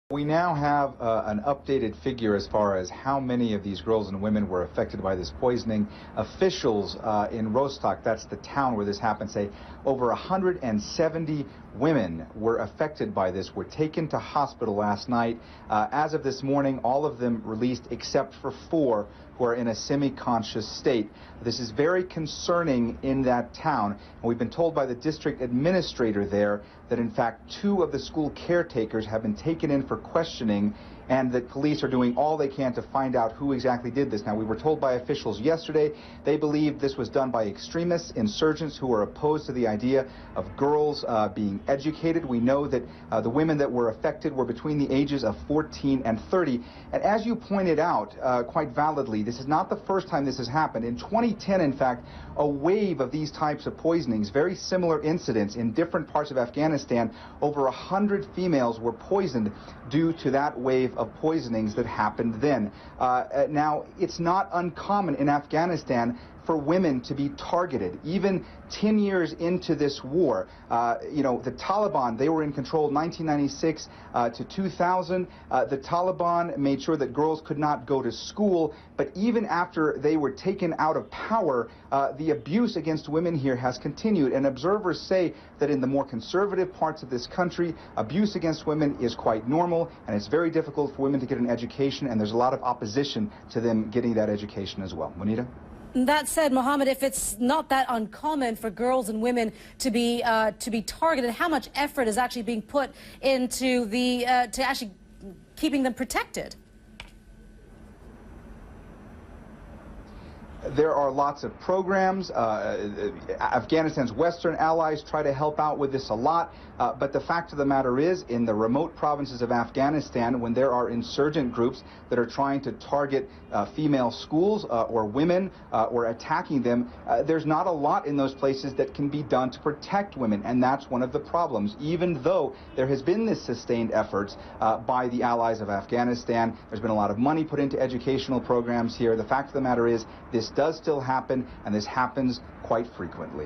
We now have an updated figure as far as how many of these girls and women were affected by this poisoning. Officials in Rostock, that's the town where this happened, say over 170 women were affected by this, were taken to hospital last night. As of this morning, all of them released except for 4 who are in a semi-conscious state. This is very concerning in that town, and we've been told by the district administrator there that in fact 2 of the school caretakers have been taken in for questioning, and that police are doing all they can to find out who exactly did this. Now, we were told by officials yesterday they believe this was done by extremists, insurgents who are opposed to the idea of girls being educated. We know that the women that were affected were between the ages of 14 and 30. And as you pointed out quite validly, this is not the first time this has happened. In 2010, in fact, a wave of these types of poisonings, very similar incidents in different parts of Afghanistan, over 100 females were poisoned due to that wave of poisonings that happened then. Now, it's not uncommon in Afghanistan for women to be targeted. Even 10 years into this war, the Taliban, they were in control 1996 to 2000. The Taliban made sure that girls could not go to school, but even after they were taken out of power, the abuse against women here has continued. And observers say that in the more conservative parts of this country, abuse against women is quite normal, and it's very difficult for women to get an education, and there's a lot of opposition to them getting that education as well. Monita? That said, Mohammed, if it's not that uncommon for girls and women to be targeted, how much effort is actually being put into to actually keeping them protected? There are lots of programs. Afghanistan's Western allies try to help out with this a lot. But the fact of the matter is, in the remote provinces of Afghanistan, when there are insurgent groups that are trying to target female schools or women or attacking them, there's not a lot in those places that can be done to protect women. And that's one of the problems. Even though there has been this sustained efforts by the allies of Afghanistan, there's been a lot of money put into educational programs here. The fact of the matter is, this does still happen, and this happens quite frequently.